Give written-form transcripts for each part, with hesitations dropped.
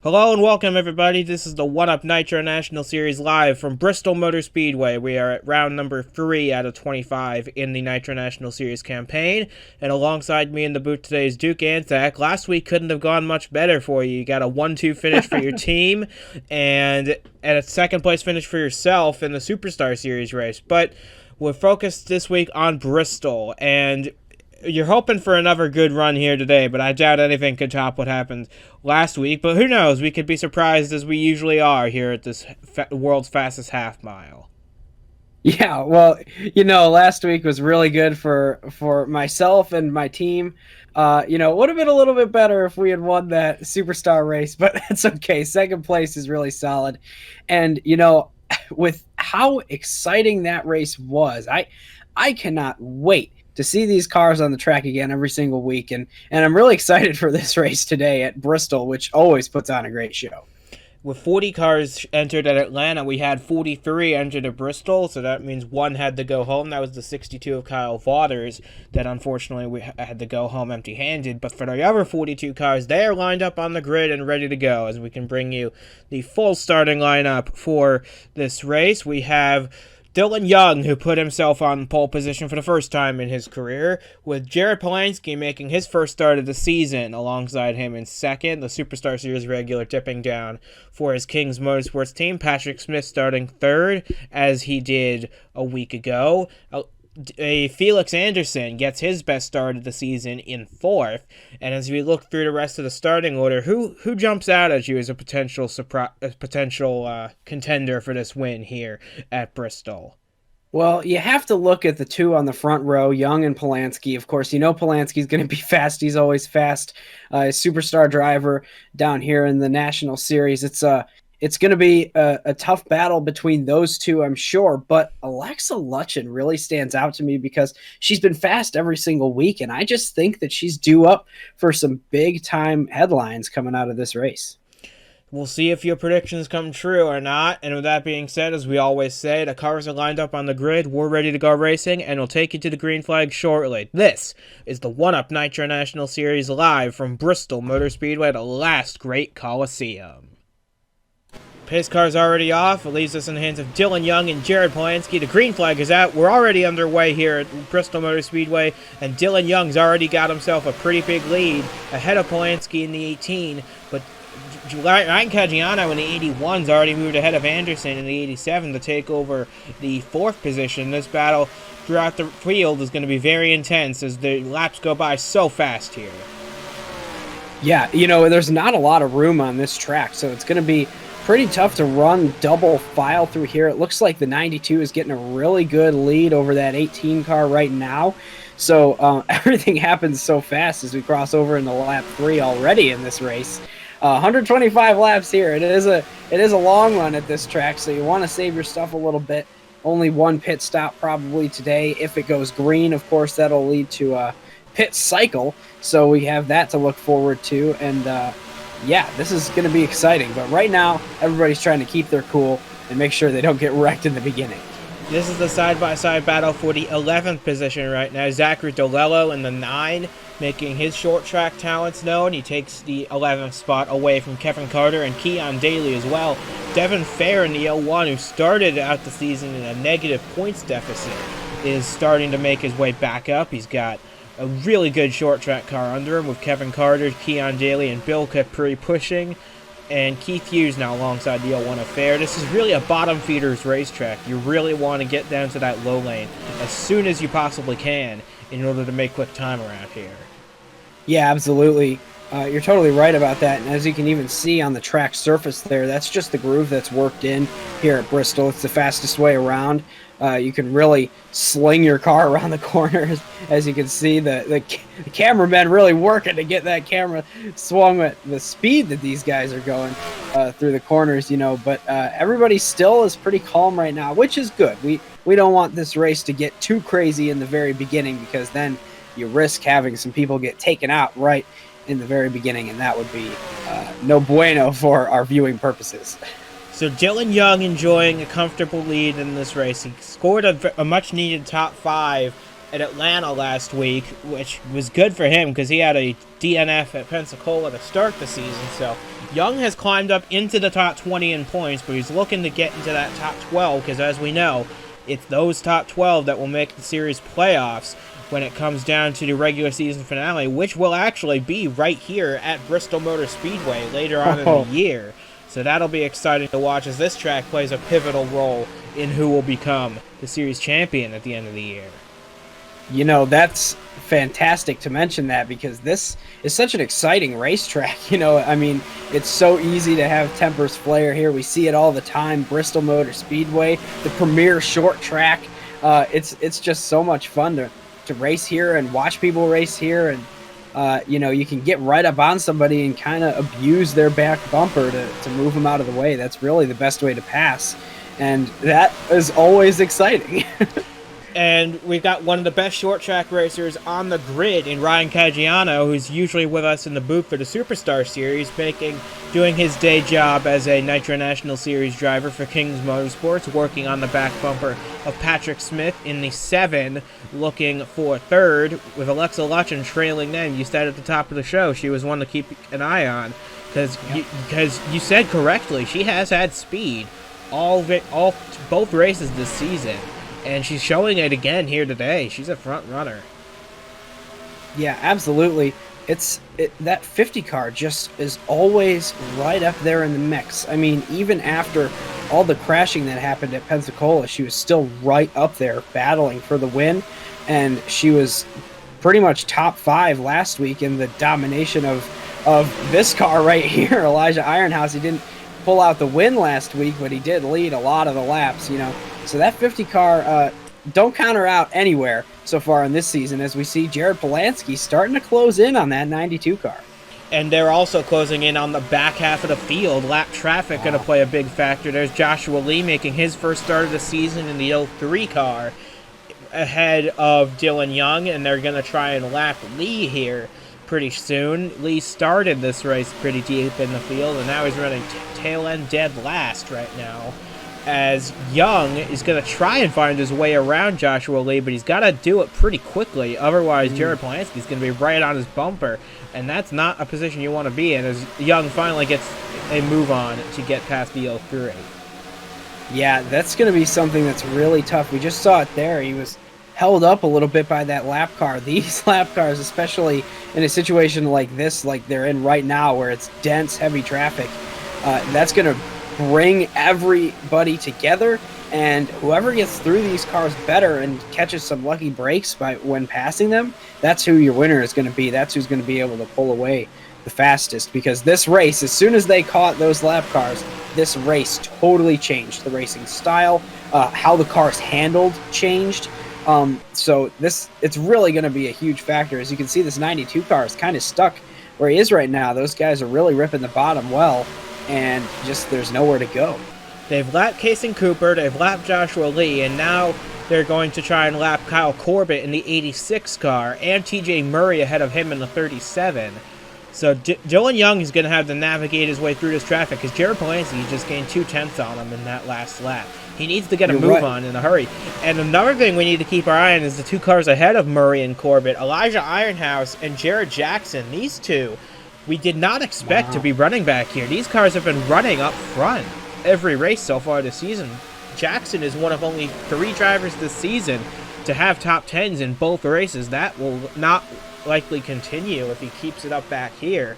Hello and welcome everybody. This is the 1UP Nitro National Series live from Bristol Motor Speedway. We are at round number 3 out of 25 in the Nitro National Series campaign. And alongside me in the booth today is Duke Anzac. Last week couldn't have gone much better for you. You got a 1-2 finish for your team and a second place finish for yourself in the Superstar Series race. But we're focused this week on Bristol, and you're hoping for another good run here today, but I doubt anything could top what happened last week. But who knows? We could be surprised as we usually are here at this world's fastest half mile. Yeah, well, last week was really good for myself and my team. It would have been a little bit better if we had won that superstar race, but that's okay. Second place is really solid. And, with how exciting that race was, I cannot wait to see these cars on the track again every single week. And I'm really excited for this race today at Bristol, which always puts on a great show. With 40 cars entered at Atlanta, we had 43 entered at Bristol, so that means one had to go home. That was the 62 of Kyle Waters that unfortunately we had to go home empty-handed. But for the other 42 cars, they are lined up on the grid and ready to go, as we can bring you the full starting lineup for this race. We have Dylan Young, who put himself on pole position for the first time in his career, with Jared Polanski making his first start of the season alongside him in second. The Superstar Series regular dipping down for his Kings Motorsports team. Patrick Smith starting third, as he did a week ago. Felix Anderson gets his best start of the season in fourth. And as we look through the rest of the starting order, who jumps out at you as a potential contender for this win here at Bristol? Well, you have to look at the two on the front row, Young and Polanski. Of course, Polanski's going to be fast. He's always fast. Superstar driver down here in the National Series. It's going to be a tough battle between those two, I'm sure. But Alexa Lutchen really stands out to me because she's been fast every single week, and I just think that she's due up for some big-time headlines coming out of this race. We'll see if your predictions come true or not. And with that being said, as we always say, the cars are lined up on the grid. We're ready to go racing, and we'll take you to the green flag shortly. This is the 1UP Nitro National Series live from Bristol Motor Speedway, the last great Coliseum. Pace car's already off. It leaves us in the hands of Dylan Young and Jared Polanski. The green flag is out. We're already underway here at Bristol Motor Speedway, and Dylan Young's already got himself a pretty big lead ahead of Polanski in the 18, but Ryan Caggiano in the 81's already moved ahead of Anderson in the 87 to take over the fourth position. This battle throughout the field is going to be very intense as the laps go by so fast here. Yeah, there's not a lot of room on this track, so it's going to be pretty tough to run double file through here. It looks like the 92 is getting a really good lead over that 18 car right now. So everything happens so fast as we cross over into lap 3 already in this race. 125 laps here. It is a long run at this track, so you want to save your stuff a little bit. Only one pit stop probably today. If it goes green, of course, that'll lead to a pit cycle. So we have that to look forward to. And yeah, this is going to be exciting. But right now, everybody's trying to keep their cool and make sure they don't get wrecked in the beginning. This is the side-by-side battle for the 11th position right now. Zachary DeLello in the 9, making his short track talents known. He takes the 11th spot away from Kevin Carter and Keon Daly as well. Devin Fair in the 01, who started out the season in a negative points deficit, is starting to make his way back up. He's got a really good short track car under him with Kevin Carter, Keon Daly, and Bill Capri pushing. And Keith Hughes now alongside the 01 affair. This is really a bottom feeders racetrack. You really want to get down to that low lane as soon as you possibly can in order to make quick time around here. Yeah, absolutely. You're totally right about that. And as you can even see on the track surface there, that's just the groove that's worked in here at Bristol. It's the fastest way around. You can really sling your car around the corners. As you can see, the cameramen really working to get that camera swung at the speed that these guys are going through the corners, But everybody still is pretty calm right now, which is good. We don't want this race to get too crazy in the very beginning, because then you risk having some people get taken out right in the very beginning, and that would be no bueno for our viewing purposes. So Dylan Young enjoying a comfortable lead in this race. He scored a much-needed top 5 at Atlanta last week, which was good for him because he had a DNF at Pensacola to start the season. So Young has climbed up into the top 20 in points, but he's looking to get into that top 12 because, as we know, it's those top 12 that will make the series playoffs when it comes down to the regular season finale, which will actually be right here at Bristol Motor Speedway later on in the year. So that'll be exciting to watch as this track plays a pivotal role in who will become the series champion at the end of the year. You know, that's fantastic to mention that because this is such an exciting racetrack. You know, I mean, it's so easy to have Tempers Flare here. We see it all the time. Bristol Motor Speedway, the premier short track. It's just so much fun to race here and watch people race here. And, you know, you can get right up on somebody and kind of abuse their back bumper to move them out of the way. That's really the best way to pass. And that is always exciting. And we've got one of the best short track racers on the grid in Ryan Caggiano, who's usually with us in the booth for the Superstar Series, doing his day job as a Nitro National Series driver for Kings Motorsports, working on the back bumper of Patrick Smith in the 7, looking for third, with Alexa Lutchen trailing them. You said at the top of the show she was one to keep an eye on, because you said correctly, she has had speed both races this season. And she's showing it again here today. She's a front runner. Yeah, absolutely. That 50 car just is always right up there in the mix. I mean, even after all the crashing that happened at Pensacola, she was still right up there battling for the win. And she was pretty much top 5 last week in the domination of this car right here, Elijah Ironhouse. He didn't pull out the win last week, but he did lead a lot of the laps, you know. So that 50 car, don't count her out anywhere so far in this season, as we see Jared Polansky starting to close in on that 92 car. And they're also closing in on the back half of the field. Lap traffic going to play a big factor. There's Joshua Lee making his first start of the season in the 03 car ahead of Dylan Young, and they're going to try and lap Lee here pretty soon. Lee started this race pretty deep in the field, and now he's running tail end dead last right now, as Young is going to try and find his way around Joshua Lee, but he's got to do it pretty quickly. Otherwise, Jared Polansky is going to be right on his bumper, and that's not a position you want to be in, as Young finally gets a move on to get past the 03. Yeah, that's going to be something that's really tough. We just saw it there. He was held up a little bit by that lap car. These lap cars, especially in a situation like this, like they're in right now, where it's dense, heavy traffic, that's going to bring everybody together, and whoever gets through these cars better and catches some lucky breaks when passing them, that's who your winner is going to be. That's who's going to be able to pull away the fastest, because this race, as soon as they caught those lap cars, this race totally changed. The racing style, how the cars handled changed. So it's really going to be a huge factor. As you can see, this 92 car is kind of stuck where he is right now. Those guys are really ripping the bottom well, and just there's nowhere to go. They've lapped Kason Cooper, they've lapped Joshua Lee, and now they're going to try and lap Kyle Corbett in the 86 car, and TJ Murray ahead of him in the 37. So Dylan Young is going to have to navigate his way through this traffic, because Jared Polansky just gained 2/10 on him in that last lap. He needs to get a move on in a hurry. And another thing we need to keep our eye on is the 2 cars ahead of Murray and Corbett, Elijah Ironhouse and Jared Jackson. These two, we did not expect to be running back here. These cars have been running up front every race so far this season. Jackson is one of only 3 drivers this season to have top 10s in both races. That will not likely continue if he keeps it up back here.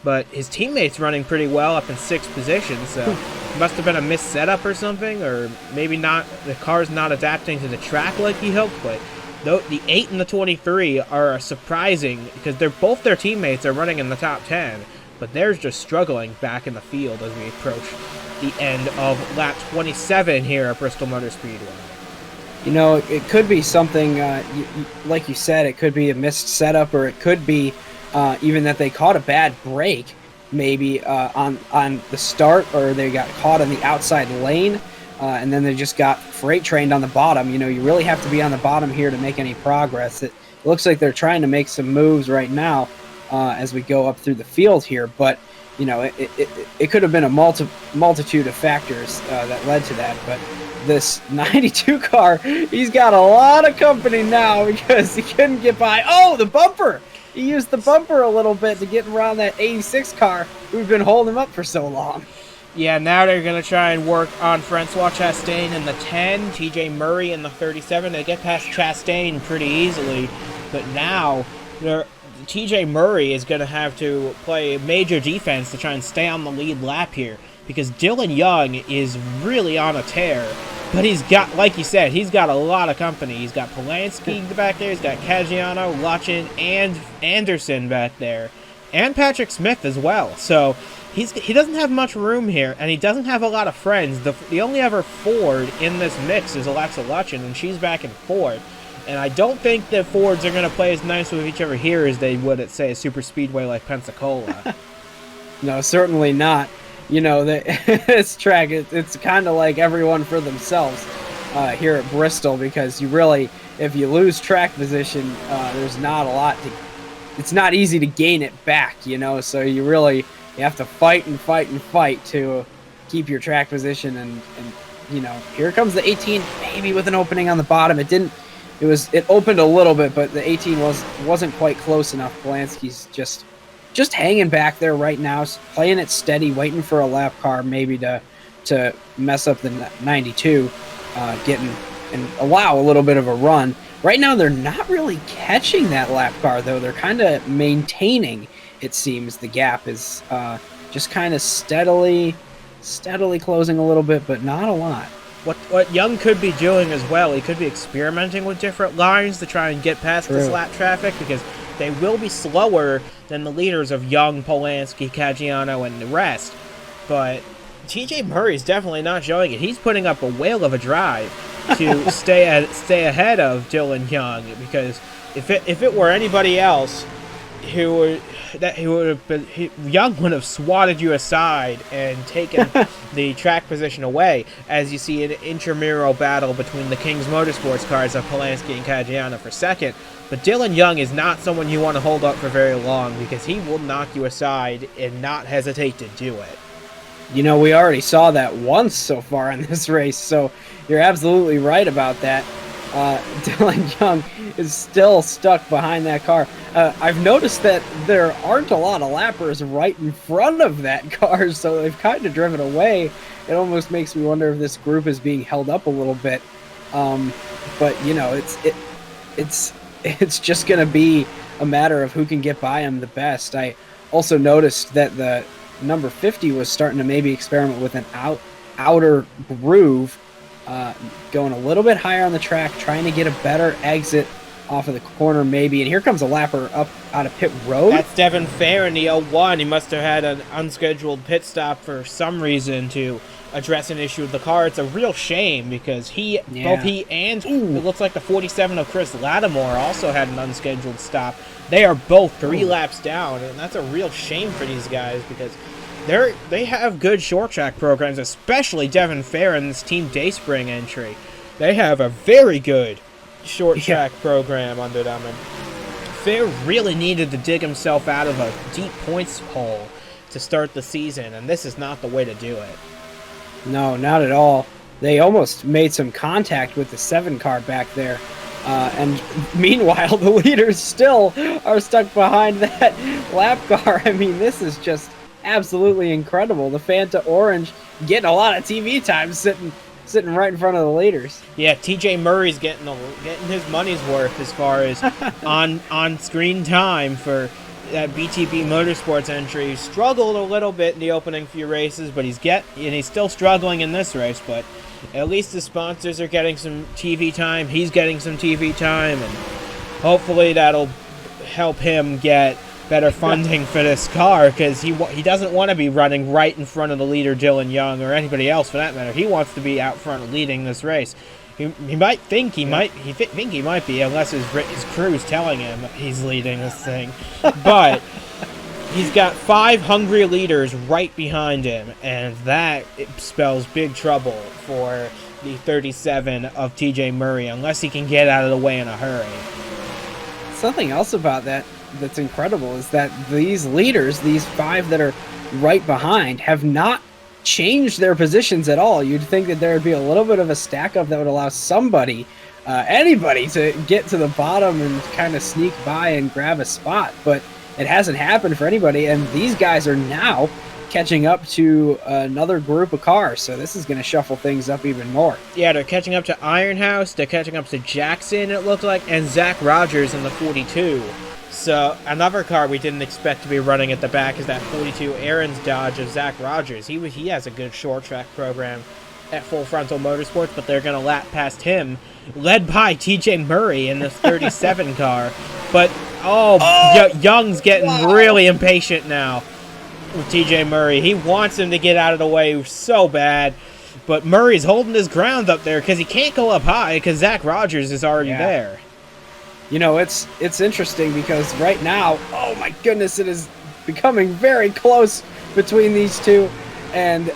But his teammate's running pretty well up in 6th position, so it must have been a missed setup or something, or maybe not. The car's not adapting to the track like he hoped. But the 8 and the 23 are surprising, because both their teammates are running in the top 10, but they're just struggling back in the field as we approach the end of lap 27 here at Bristol Motor Speedway. You know, it could be something, like you said, it could be a missed setup, or it could be even that they caught a bad break, maybe on the start, or they got caught on the outside lane, and then they just got freight trained on the bottom. You know, you really have to be on the bottom here to make any progress. It looks like they're trying to make some moves right now as we go up through the field here, but you know, it could have been a multitude of factors that led to that. But this 92 car, he's got a lot of company now, because he couldn't get by. Oh, the bumper! he used the bumper a little bit to get around that 86 car who'd been holding him up for so long. Yeah, now they're going to try and work on Francois Chastain in the 10, TJ Murray in the 37. They get past Chastain pretty easily, but now TJ Murray is going to have to play major defense to try and stay on the lead lap here, because Dylan Young is really on a tear. But he's got, like you said, he's got a lot of company. He's got Polanski back there, he's got Caggiano, Lutchen, and Anderson back there, and Patrick Smith as well. So he doesn't have much room here, and he doesn't have a lot of friends. The only other Ford in this mix is Alexa Lutchen, and she's back in fourth. And I don't think the Fords are going to play as nice with each other here as they would at, say, a super speedway like Pensacola. No, certainly not. You know, this track, it's kind of like everyone for themselves here at Bristol, because you really, if you lose track position, there's not a lot to, it's not easy to gain it back, you know, so you have to fight and fight and fight to keep your track position. And you know, here comes the 18, maybe with an opening on the bottom. It opened a little bit, but the 18 wasn't quite close enough. Polanski's just hanging back there right now, playing it steady, waiting for a lap car maybe to mess up the 92, getting and allow a little bit of a run. Right now, they're not really catching that lap car, though. They're kind of maintaining, it seems. The gap is just kind of steadily closing a little bit, but not a lot. What Young could be doing as well, he could be experimenting with different lines to try and get past this lap traffic, because they will be slower than the leaders of Young, Polanski, Caggiano, and the rest. But TJ Murray's definitely not showing it. He's putting up a whale of a drive to stay ahead of Dylan Young, because if it were anybody else, Young would have swatted you aside and taken the track position away, as you see an intramural battle between the Kings Motorsports cars of Polanski and Caggiano for second. But Dylan Young is not someone you want to hold up for very long, because he will knock you aside and not hesitate to do it. You know, we already saw that once so far in this race, so you're absolutely right about that. Dylan Young is still stuck behind that car. I've noticed that there aren't a lot of lappers right in front of that car, so they've kind of driven away. It almost makes me wonder if this group is being held up a little bit. But you know, it's just going to be a matter of who can get by him the best. I also noticed that the number 50 was starting to maybe experiment with an outer groove, going a little bit higher on the track, trying to get a better exit off of the corner maybe. And here comes a lapper up out of pit road. That's Devin Fair in the 01. He must have had an unscheduled pit stop for some reason to address an issue with the car. It's a real shame, because both he and it looks like the 47 of Chris Lattimore also had an unscheduled stop. They are both 3 laps down, and that's a real shame for these guys, because they have good short track programs, especially Devin Fair in this Team Dayspring entry. They have a very good short track program under them, and Fair really needed to dig himself out of a deep points hole to start the season, and this is not the way to do it. No, not at all. They almost made some contact with the 7 car back there. And meanwhile, the leaders still are stuck behind that lap car. I mean, this is just absolutely incredible. The Fanta Orange getting a lot of TV time sitting right in front of the leaders. Yeah, TJ Murray's getting his money's worth as far as on screen time for that BTB Motorsports entry. He struggled a little bit in the opening few races, but he's still struggling in this race. But at least the sponsors are getting some TV time. He's getting some TV time, and hopefully that'll help him get better funding for this car, because he doesn't want to be running right in front of the leader Dylan Young, or anybody else for that matter. He wants to be out front leading this race. He might think he might be, unless his crew's telling him he's leading this thing. But he's got 5 hungry leaders right behind him, and that spells big trouble for the 37 of TJ Murray, unless he can get out of the way in a hurry. Something else about that's incredible is that these leaders, these 5 that are right behind, have not changed their positions at all. You'd think that there would be a little bit of a stack up that would allow somebody anybody to get to the bottom and kind of sneak by and grab a spot, but it hasn't happened for anybody. And these guys are now catching up to another group of cars, so this is going to shuffle things up even more. Yeah, they're catching up to Ironhouse, they're catching up to Jackson, it looked like, and Zach Rogers in the 42. So another car we didn't expect to be running at the back is that 42 Aaron's Dodge of Zach Rogers. He has a good short track program at Full Frontal Motorsports, but they're going to lap past him, led by TJ Murray in this 37 car. But, Young's getting really impatient now with TJ Murray. He wants him to get out of the way so bad, but Murray's holding his ground up there because he can't go up high because Zach Rogers is already there. You know, it's interesting because right now, oh my goodness, it is becoming very close between these two, and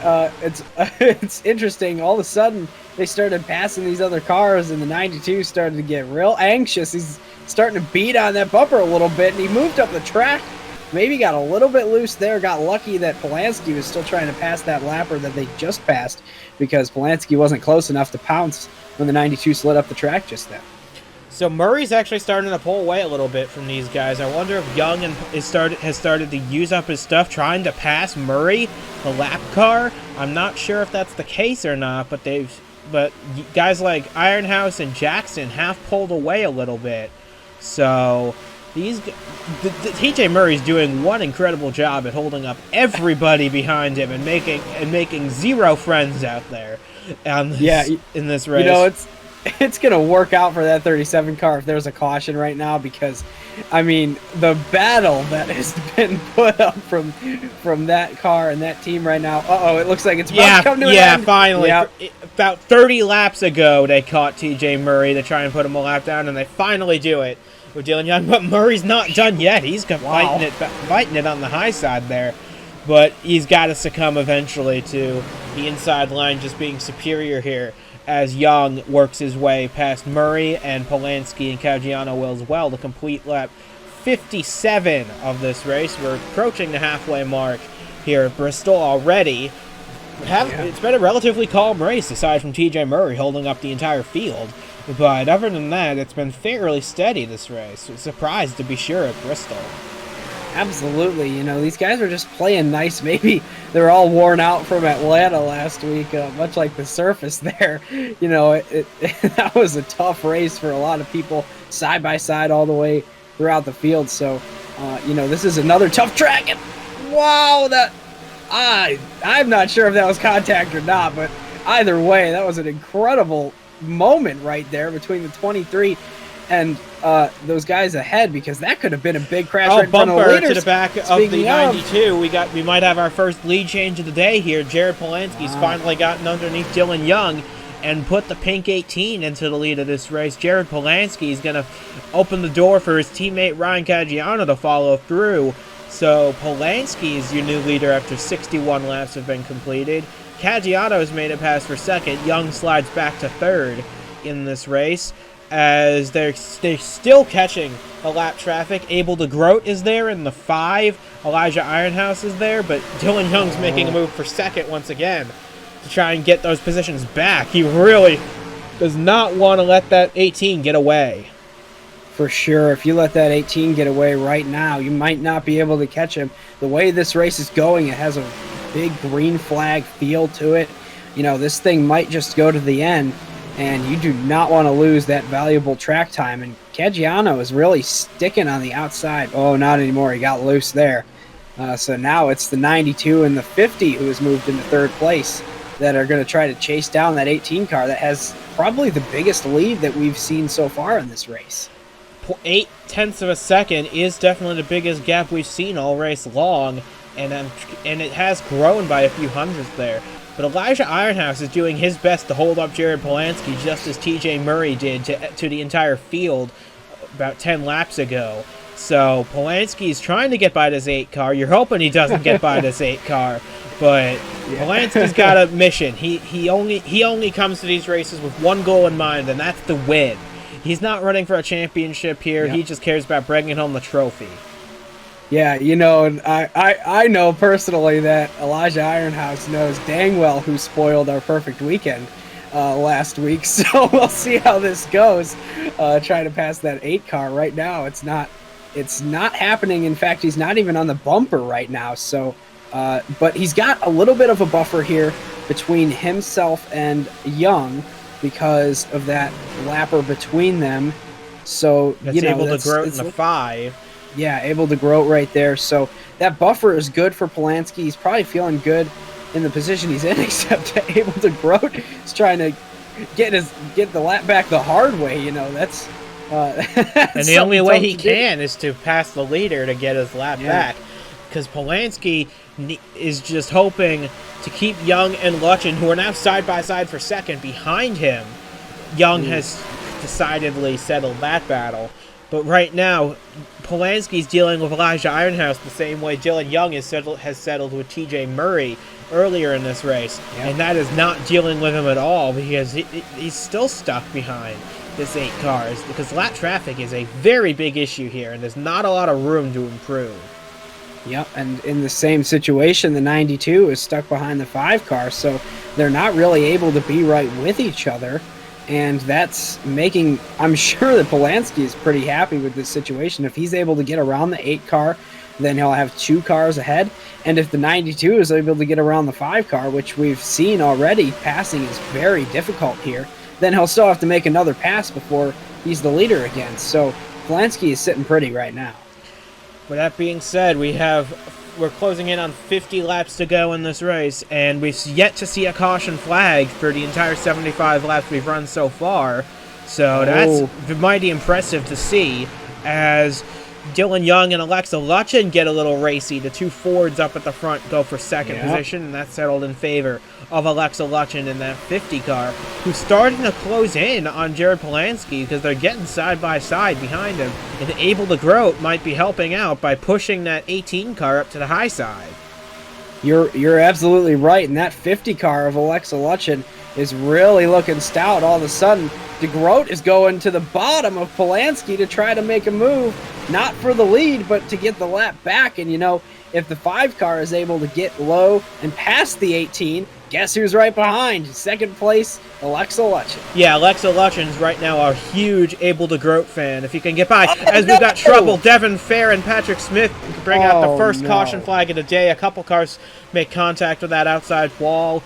it's interesting. All of a sudden, they started passing these other cars, and the 92 started to get real anxious. He's starting to beat on that bumper a little bit, and he moved up the track. Maybe got a little bit loose there. Got lucky that Polanski was still trying to pass that lapper that they just passed because Polanski wasn't close enough to pounce when the 92 slid up the track just then. So Murray's actually starting to pull away a little bit from these guys. I wonder if Young has started to use up his stuff trying to pass Murray, the lap car. I'm not sure if that's the case or not, but guys like Ironhouse and Jackson have pulled away a little bit. So TJ Murray's doing one incredible job at holding up everybody behind him and making zero friends out there. In this race. You know, it's going to work out for that 37 car if there's a caution right now, because, I mean, the battle that has been put up from that car and that team right now. It looks like it's about to come to an end. Yeah, finally. Yep. About 30 laps ago, they caught TJ Murray to try and put him a lap down, and they finally do it with Dylan Young. But Murray's not done yet. He's fighting it on the high side there. But he's got to succumb eventually to the inside line just being superior here, as Young works his way past Murray, and Polanski and Caggiano will as well to complete lap 57 of this race. We're approaching the halfway mark here at Bristol already. It's been a relatively calm race aside from TJ Murray holding up the entire field, but other than that, it's been fairly steady this race. Surprised to be sure at Bristol. Absolutely. You know, these guys are just playing nice. Maybe they're all worn out from Atlanta last week, much like the surface there. You know, that was a tough race for a lot of people, side by side all the way throughout the field. So, you know, this is another tough track. And wow, I'm not sure if that was contact or not, but either way, that was an incredible moment right there between the 23 and those guys ahead, because that could have been a big crash right in front of the leaders. To the back of the 92. We might have our first lead change of the day here. Jared Polanski's finally gotten underneath Dylan Young and put the pink 18 into the lead of this race. Jared Polanski is going to open the door for his teammate Ryan Caggiano to follow through. So Polanski is your new leader after 61 laps have been completed. Caggiano has made it past for second. Young slides back to third in this race, as they're still catching the lap traffic. Abel DeGroat is there in the 5. Elijah Ironhouse is there, but Dylan Young's making a move for second once again to try and get those positions back. He really does not want to let that 18 get away. For sure. If you let that 18 get away right now, you might not be able to catch him. The way this race is going, it has a big green flag feel to it. You know, this thing might just go to the end, and you do not want to lose that valuable track time. And Caggiano is really sticking on the outside. Oh, not anymore. He got loose there. So now it's the 92 and the 50 who has moved into third place that are going to try to chase down that 18 car that has probably the biggest lead that we've seen so far in this race. 0.8 of a second is definitely the biggest gap we've seen all race long, and it has grown by a few hundredths there. But Elijah Ironhouse is doing his best to hold up Jared Polanski, just as TJ Murray did to the entire field about 10 laps ago. So Polanski's trying to get by this 8 car. You're hoping he doesn't get by this 8 car, but Polanski's got a mission. He only comes to these races with one goal in mind, and that's to win. He's not running for a championship here. Yep. He just cares about bringing home the trophy. Yeah, you know, and I know personally that Elijah Ironhouse knows dang well who spoiled our perfect weekend last week, so we'll see how this goes. Trying to pass that 8 car right now, it's not happening. In fact, he's not even on the bumper right now. So, but he's got a little bit of a buffer here between himself and Young because of that lapper between them. So That's able to grow in the 5. Yeah, able to grow right there. So that buffer is good for Polanski. He's probably feeling good in the position he's in, except able to grow. He's trying to get the lap back the hard way. That's and the only way he can is to pass the leader to get his lap back, because Polanski is just hoping to keep Young and Lutchen, who are now side by side for second, behind him. Young has decidedly settled that battle. But right now, Polanski's dealing with Elijah Ironhouse the same way Dylan Young has settled with TJ Murray earlier in this race. And that is not dealing with him at all, because he's still stuck behind this 8 cars, because lap traffic is a very big issue here, and there's not a lot of room to improve. Yep, and in the same situation, the 92 is stuck behind the 5 car, so they're not really able to be right with each other. And that's making, I'm sure that Polanski is pretty happy with this situation. If he's able to get around the 8 car, then he'll have 2 cars ahead. And if the 92 is able to get around the 5 car, which we've seen already, passing is very difficult here, then he'll still have to make another pass before he's the leader again. So Polanski is sitting pretty right now. With that being said, we're closing in on 50 laps to go in this race, and we've yet to see a caution flag for the entire 75 laps we've run so far. So that's mighty impressive to see, as Dylan Young and Alexa Lutchen get a little racy. The 2 Fords up at the front go for second position, and that's settled in favor of Alexa Lutchen in that 50 car, who's starting to close in on Jared Polanski because they're getting side by side behind him, and able to grow might be helping out by pushing that 18 car up to the high side. You're absolutely right, and that 50 car of Alexa Lutchen is really looking stout. All of a sudden, DeGroat is going to the bottom of Polanski to try to make a move, not for the lead, but to get the lap back. And, if the 5 car is able to get low and past the 18, guess who's right behind? Second place, Alexa Lutchen. Yeah, Alexa Lutchen's right now a huge Able to Groat fan. If he can get by, as we've got trouble, Devin Fair and Patrick Smith bring out the first caution flag of the day. A couple cars make contact with that outside wall,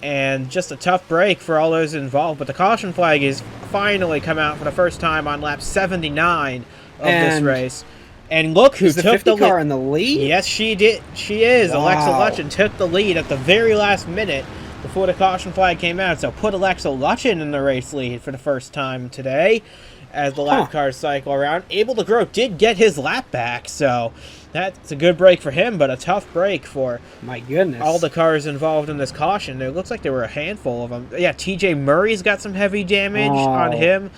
and just a tough break for all those involved. But the caution flag is finally come out for the first time on lap 79 of this race. And look who took the car in the lead? Yes, she did. She is. Wow. Alexa Lutchen took the lead at the very last minute before the caution flag came out. So put Alexa Lutchen in the race lead for the first time today as the lap cars cycle around. Able to Grow did get his lap back, so that's a good break for him, but a tough break for all the cars involved in this caution. It looks like there were a handful of them. Yeah, TJ Murray's got some heavy damage on him.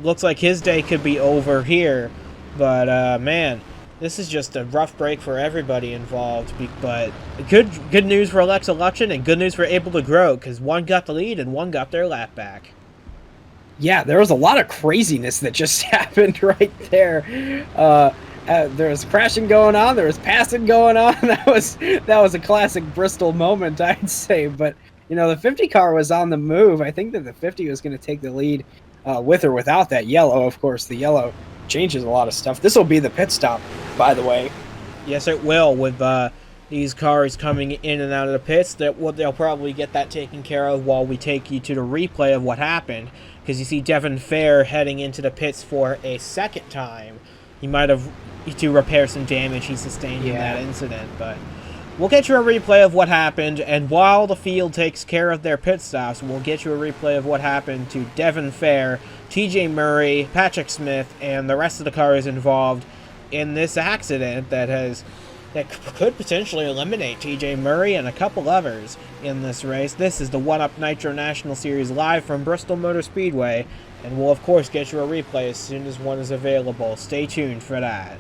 Looks like his day could be over here. But, man, this is just a rough break for everybody involved. But good news for Alexa Lutchen and good news for Able to Grow, because one got the lead and one got their lap back. Yeah, there was a lot of craziness that just happened right there. There was crashing going on. There was passing going on. That was a classic Bristol moment, I'd say. But, the 50 car was on the move. I think that the 50 was going to take the lead with or without that yellow. Of course, the yellow changes a lot of stuff. This will be the pit stop, by the way. Yes, it will, with these cars coming in and out of the pits. They'll probably get that taken care of while we take you to the replay of what happened, because you see Devin Fair heading into the pits for a second time. He might have to repair some damage he sustained in that incident, but we'll get you a replay of what happened, and while the field takes care of their pit stops, we'll get you a replay of what happened to Devin Fair, TJ Murray, Patrick Smith, and the rest of the cars involved in this accident that could potentially eliminate TJ Murray and a couple others in this race. This is the 1UP Nitro National Series live from Bristol Motor Speedway, and we'll of course get you a replay as soon as one is available. Stay tuned for that.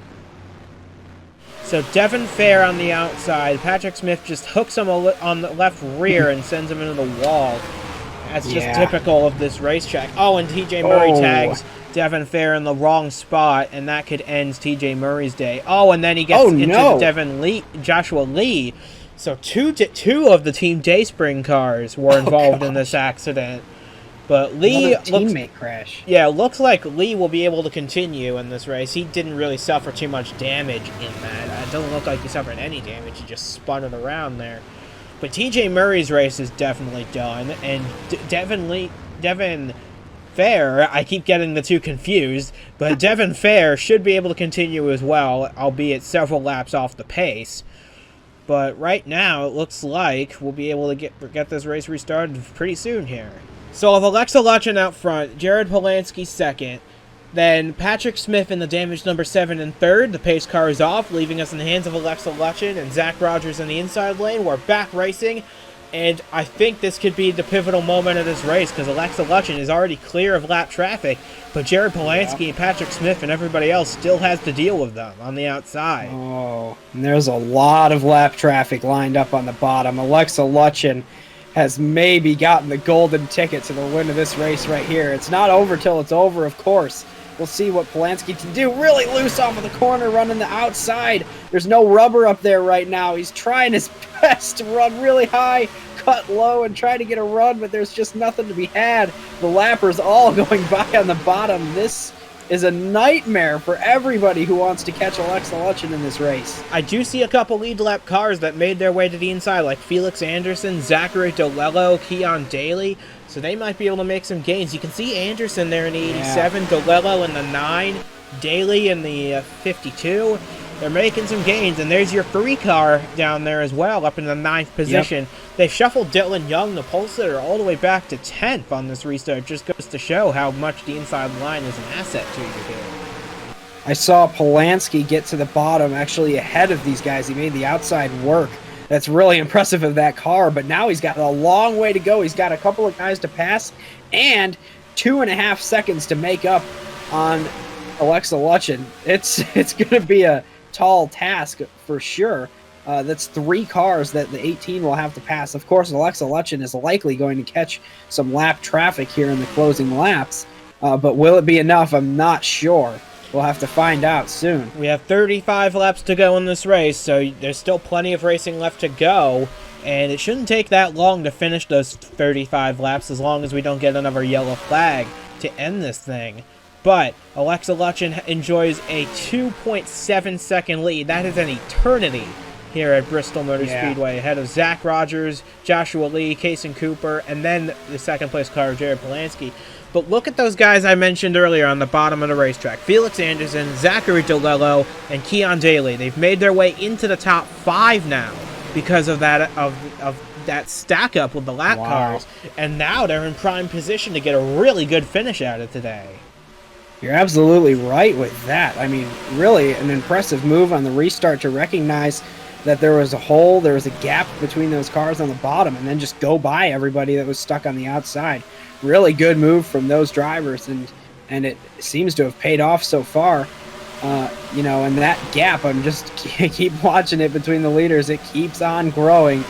So Devin Fair on the outside. Patrick Smith just hooks him on the left rear and sends him into the wall. That's just typical of this racetrack. Oh, and TJ Murray tags Devin Fair in the wrong spot, and that could end TJ Murray's day. Oh, and then he gets into Joshua Lee. So two of the Team Dayspring cars were involved in this accident. But Lee teammate crash. Yeah, looks like Lee will be able to continue in this race. He didn't really suffer too much damage in that. It doesn't look like he suffered any damage. He just spun it around there. But TJ Murray's race is definitely done, and Devin Fair, I keep getting the two confused, but Devin Fair should be able to continue as well, albeit several laps off the pace. But right now, it looks like we'll be able to get this race restarted pretty soon here. So with Alexa Lutchen out front, Jared Polansky second, then Patrick Smith in the damage number 7 in third. The pace car is off, leaving us in the hands of Alexa Lutchen and Zach Rogers in the inside lane. We're back racing, and I think this could be the pivotal moment of this race because Alexa Lutchen is already clear of lap traffic, but Jared Polansky and Patrick Smith and everybody else still has to deal with them on the outside. Oh, and there's a lot of lap traffic lined up on the bottom. Alexa Lutchen has maybe gotten the golden ticket to the win of this race right here. It's not over till it's over, of course. We'll see what Polansky can do. Really loose off of the corner, running the outside. There's no rubber up there right now. He's trying his best to run really high, cut low, and try to get a run, but there's just nothing to be had. The lappers all going by on the bottom. This is a nightmare for everybody who wants to catch Alexa Lutchen in this race. I do see a couple lead lap cars that made their way to the inside, like Felix Anderson, Zachary DeLello, Keon Daly, so they might be able to make some gains. You can see Anderson there in the 87, DeLello in the 9, Daly in the 52. They're making some gains, and there's your 3 car down there as well, up in the 9th position. Yep. They shuffled Dylan Young, the pole sitter, all the way back to 10th on this restart. Just goes to show how much the inside line is an asset to you here. I saw Polansky get to the bottom, actually ahead of these guys. He made the outside work. That's really impressive of that car, but now he's got a long way to go. He's got a couple of guys to pass and 2.5 seconds to make up on Alexa Lutchen. It's going to be a tall task for sure. That's 3 cars that the 18 will have to pass. Of course, Alexa Lutchen is likely going to catch some lap traffic here in the closing laps, but will it be enough? I'm not sure. We'll have to find out soon. We have 35 laps to go in this race, so there's still plenty of racing left to go, and it shouldn't take that long to finish those 35 laps as long as we don't get another yellow flag to end this thing. But Alexa Lutchen enjoys a 2.7 second lead. That is an eternity here at Bristol Motor Speedway, ahead of Zach Rogers, Joshua Lee, Kaysen Cooper, and then the second place car, Jared Polansky. But look at those guys I mentioned earlier on the bottom of the racetrack. Felix Anderson, Zachary DeLello, and Keon Daly. They've made their way into the top 5 now because of that that stack up with the lap cars. And now they're in prime position to get a really good finish out of today. You're absolutely right with that. I mean, really an impressive move on the restart to recognize that there was a hole, there was a gap between those cars on the bottom, and then just go by everybody that was stuck on the outside. Really good move from those drivers, and it seems to have paid off so far. And that gap, I'm just keep watching it between the leaders. It keeps on growing.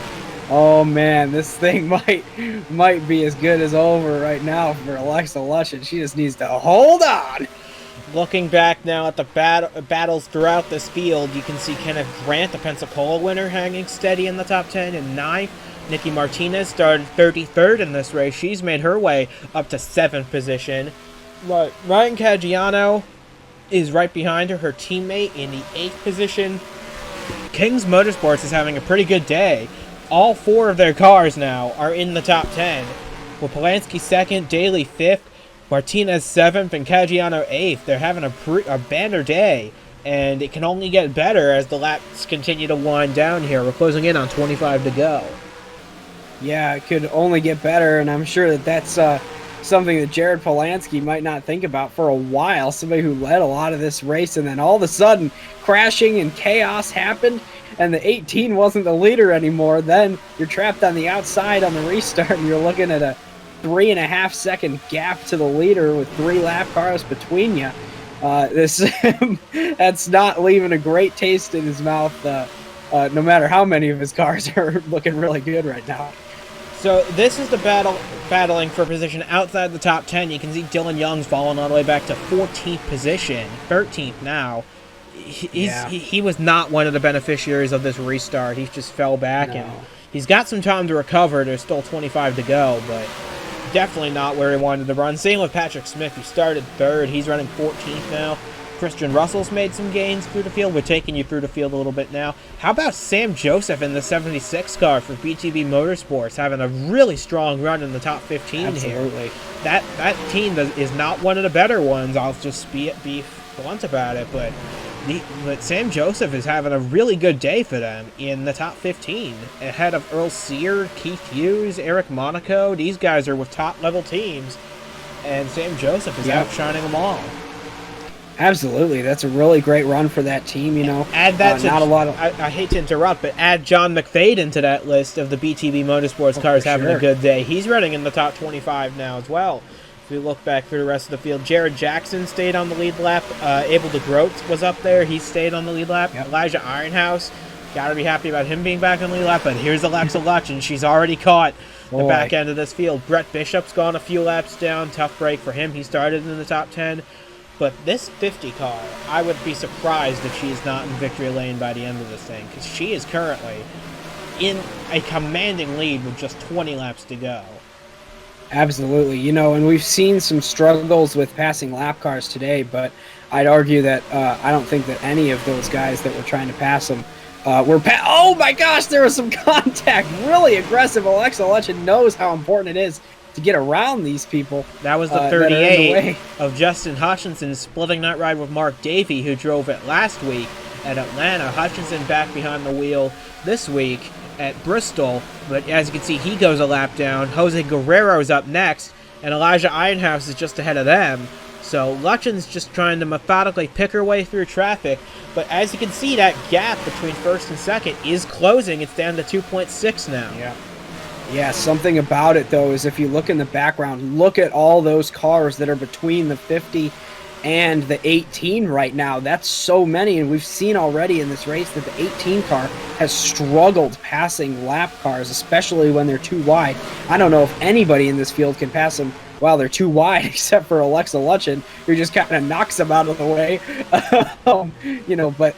Oh man, this thing might be as good as over right now for Alexa Lutchen. She just needs to hold on. Looking back now at the battles throughout this field, you can see Kenneth Grant, the Pensacola winner, hanging steady in the top 10 in 9th. Nikki Martinez started 33rd in this race. She's made her way up to 7th position. Ryan Caggiano is right behind her teammate in the 8th position. Kings Motorsports is having a pretty good day. All 4 of their cars now are in the top 10. With Polansky 2nd, Daly 5th, Martinez 7th, and Caggiano 8th. They're having a banner day, and it can only get better as the laps continue to wind down here. We're closing in on 25 to go. Yeah, it could only get better, and I'm sure that's something that Jared Polansky might not think about for a while. Somebody who led a lot of this race, and then all of a sudden, crashing and chaos happened, and the 18 wasn't the leader anymore. Then you're trapped on the outside on the restart, and you're looking at a 3.5 second gap to the leader with 3 lap cars between you. That's not leaving a great taste in his mouth, no matter how many of his cars are looking really good right now. So this is the battling for position outside the top 10. You can see Dylan Young's fallen all the way back to 14th position, 13th now. He was not one of the beneficiaries of this restart. He just fell back, and he's got some time to recover. There's still 25 to go, but definitely not where he wanted to run. Same with Patrick Smith, who started third. He's running 14th now. Christian Russell's made some gains through the field. We're taking you through the field a little bit now. How about Sam Joseph in the 76 car for BTB Motorsports, having a really strong run in the top 15 Absolutely. here. That team is not one of the better ones. I'll just be blunt about it, but Sam Joseph is having a really good day for them in the top 15, ahead of Earl Sear, Keith Hughes, Eric Monaco. These guys are with top-level teams, and Sam Joseph is outshining them all. Absolutely, that's a really great run for that team. Add that to not a lot of. I hate to interrupt, but add John McFadden to that list of the BTB Motorsports cars having a good day. He's running in the top 25 now as well. If we look back through the rest of the field, Jared Jackson stayed on the lead lap. Abel DeGroat was up there. He stayed on the lead lap. Yep. Elijah Ironhouse, got to be happy about him being back on the lead lap. But here's Alexa Lutch, and she's already caught the back end of this field. Brett Bishop's gone a few laps down. Tough break for him. He started in the top 10. But this 50 car, I would be surprised if she's not in victory lane by the end of this thing, because she is currently in a commanding lead with just 20 laps to go. Absolutely. And we've seen some struggles with passing lap cars today, but I'd argue that I don't think that any of those guys that were trying to pass them oh my gosh, there was some contact. Really aggressive. Alexa Lutchen knows how important it is to get around these people. That was the 38 of Justin Hutchinson splitting that ride with Mark Davey, who drove it last week at Atlanta. Hutchinson back behind the wheel this week at Bristol, but as you can see, he goes a lap down. Jose Guerrero's up next, and Elijah Ironhouse is just ahead of them. So Lutchen's just trying to methodically pick her way through traffic, but as you can see, that gap between first and second is closing. It's down to 2.6 now. Yeah, something about it, though, is if you look in the background, look at all those cars that are between the 50 and the 18 right now. That's so many, and we've seen already in this race that the 18 car has struggled passing lap cars, especially when they're too wide. I don't know if anybody in this field can pass them while they're too wide, except for Alexa Lutchen, who just kind of knocks them out of the way. But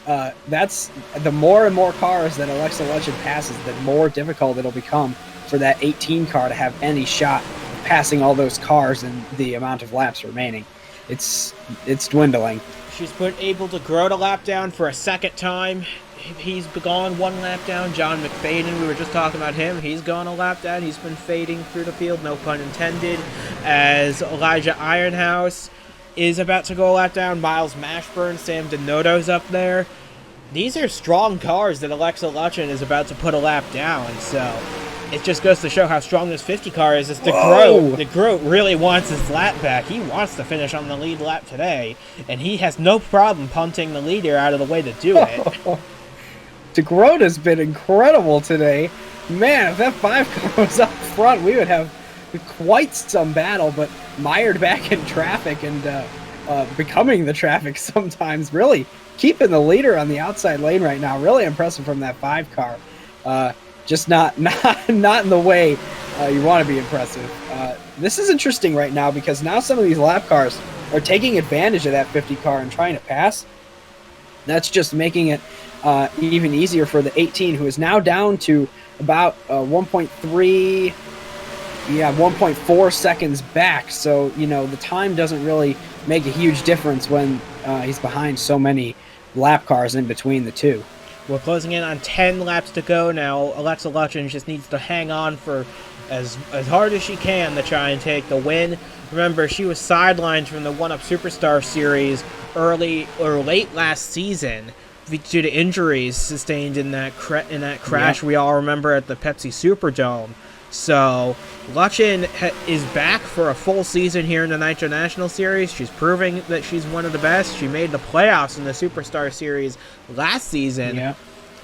that's the more and more cars that Alexa Lutchen passes, the more difficult it'll become for that 18 car to have any shot of passing all those cars and the amount of laps remaining. It's dwindling. She's put Abel DeGroat a lap down for a second time. He's gone one lap down. John McFadden, we were just talking about him. He's gone a lap down. He's been fading through the field, no pun intended, as Elijah Ironhouse is about to go a lap down. Miles Mashburn, Sam Donato's up there. These are strong cars that Alexa Lutchen is about to put a lap down, so it just goes to show how strong this 50 car is. DeGroat really wants his lap back. He wants to finish on the lead lap today, and he has no problem punting the leader out of the way to do it. DeGroat has been incredible today. Man, if that 5 car was up front, we would have quite some battle, but mired back in traffic and becoming the traffic sometimes, really keeping the leader on the outside lane right now. Really impressive from that 5 car. Just not in the way you want to be impressive. This is interesting right now because now some of these lap cars are taking advantage of that 50 car and trying to pass. That's just making it even easier for the 18, who is now down to about 1.4 seconds back. So, the time doesn't really make a huge difference when he's behind so many lap cars in between the two. We're closing in on 10 laps to go now. Alexa Lutchen just needs to hang on for as hard as she can to try and take the win. Remember, she was sidelined from the 1-Up Superstar Series late last season due to injuries sustained in that crash we all remember at the Pepsi Superdome. So Lutchen is back for a full season here in the Nitro National Series. She's proving that she's one of the best. She made the playoffs in the Superstar Series last season. Yeah.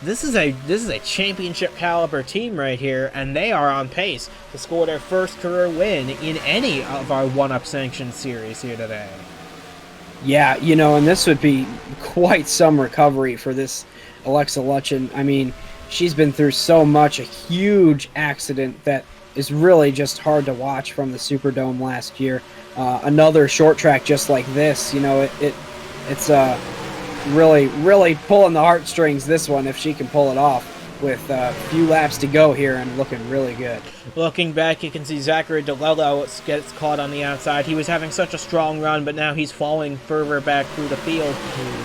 This is a championship caliber team right here, and they are on pace to score their first career win in any of our 1-Up sanctioned series here today. Yeah, and this would be quite some recovery for this Alexa Lutchen. I mean, she's been through so much, a huge accident that is really just hard to watch from the Superdome last year. Another short track just like this, it's really, really pulling the heartstrings, this one, if she can pull it off. with a few laps to go here and looking really good. Looking back, you can see Zachary DeLello gets caught on the outside. He was having such a strong run, but now he's falling further back through the field.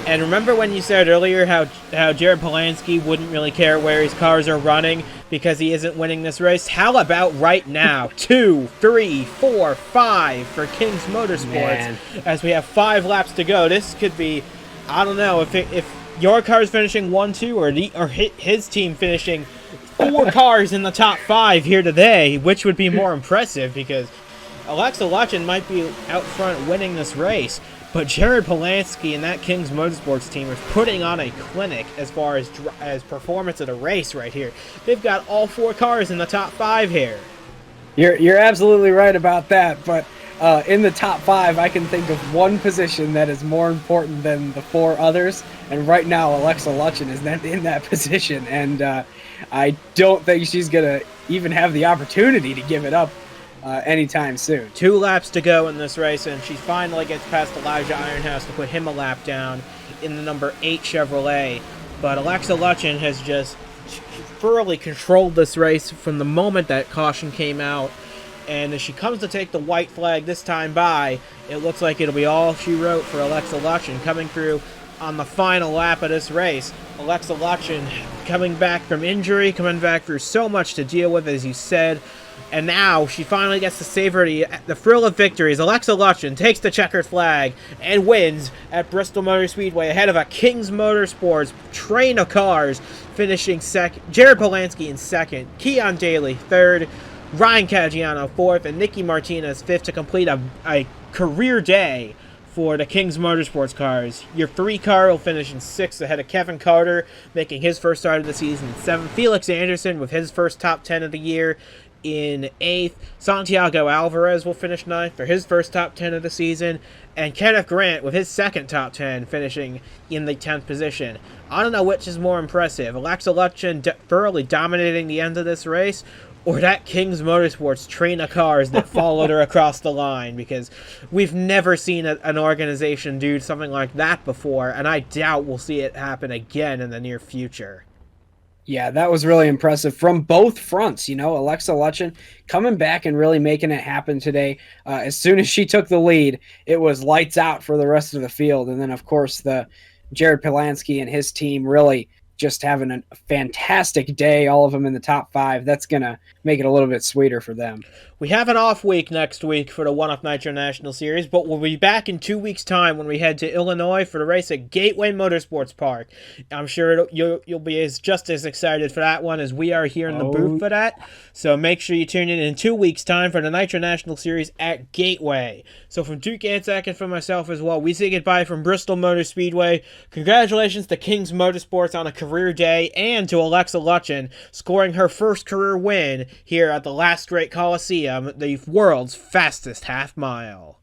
And remember when you said earlier how Jared Polanski wouldn't really care where his cars are running because he isn't winning this race? How about right now? 2, 3, 4, 5 for Kings Motorsports. Man. As we have 5 laps to go. This could be, I don't know, if your car's finishing 1-2 or his team finishing 4 cars in the top 5 here today, which would be more impressive because Alexa Lutchen might be out front winning this race, but Jared Polanski and that Kings Motorsports team are putting on a clinic as far as performance of the race right here. They've got all 4 cars in the top 5 here. You're absolutely right about that, but in the top 5, I can think of one position that is more important than the 4 others, and right now Alexa Lutchen is in that position, and I don't think she's going to even have the opportunity to give it up anytime soon. 2 laps to go in this race, and she finally gets past Elijah Ironhouse to put him a lap down in the number 8 Chevrolet, but Alexa Lutchen has just thoroughly controlled this race from the moment that caution came out. And as she comes to take the white flag this time by, it looks like it'll be all she wrote for Alexa Lutchen coming through on the final lap of this race. Alexa Lutchen coming back from injury, coming back through so much to deal with, as you said. And now she finally gets to savor the thrill of victory as Alexa Lutchen takes the checkered flag and wins at Bristol Motor Speedway ahead of a Kings Motorsports train of cars, finishing second. Jared Polanski in second, Keon Daly third, Ryan Caggiano 4th, and Nicky Martinez 5th to complete a career day for the Kings Motorsports cars. Your 3 car will finish in 6th ahead of Kevin Carter, making his first start of the season in 7th. Felix Anderson with his first top 10 of the year in 8th. Santiago Alvarez will finish 9th for his first top 10 of the season. And Kenneth Grant with his second top 10 finishing in the 10th position. I don't know which is more impressive. Alexa Lutchen thoroughly dominating the end of this race, or that Kings Motorsports train of cars that followed her across the line, because we've never seen an organization do something like that before, and I doubt we'll see it happen again in the near future. Yeah, that was really impressive from both fronts. You know, Alexa Lutchen coming back and really making it happen today. As soon as she took the lead, it was lights out for the rest of the field. And then, of course, the Jared Polanski and his team really just having a fantastic day, all of them in the top 5. That's going to make it a little bit sweeter for them. We have an off week next week for the One-Off Nitro National Series, but we'll be back in 2 weeks' time when we head to Illinois for the race at Gateway Motorsports Park. I'm sure you'll be just as excited for that one as we are here in the booth for that. So make sure you tune in 2 weeks' time for the Nitro National Series at Gateway. So from Duke Anzac and from myself as well, we say goodbye from Bristol Motor Speedway. Congratulations to Kings Motorsports on a career day, and to Alexa Lutchen scoring her first career win here at the Last Great Coliseum, the world's fastest half mile.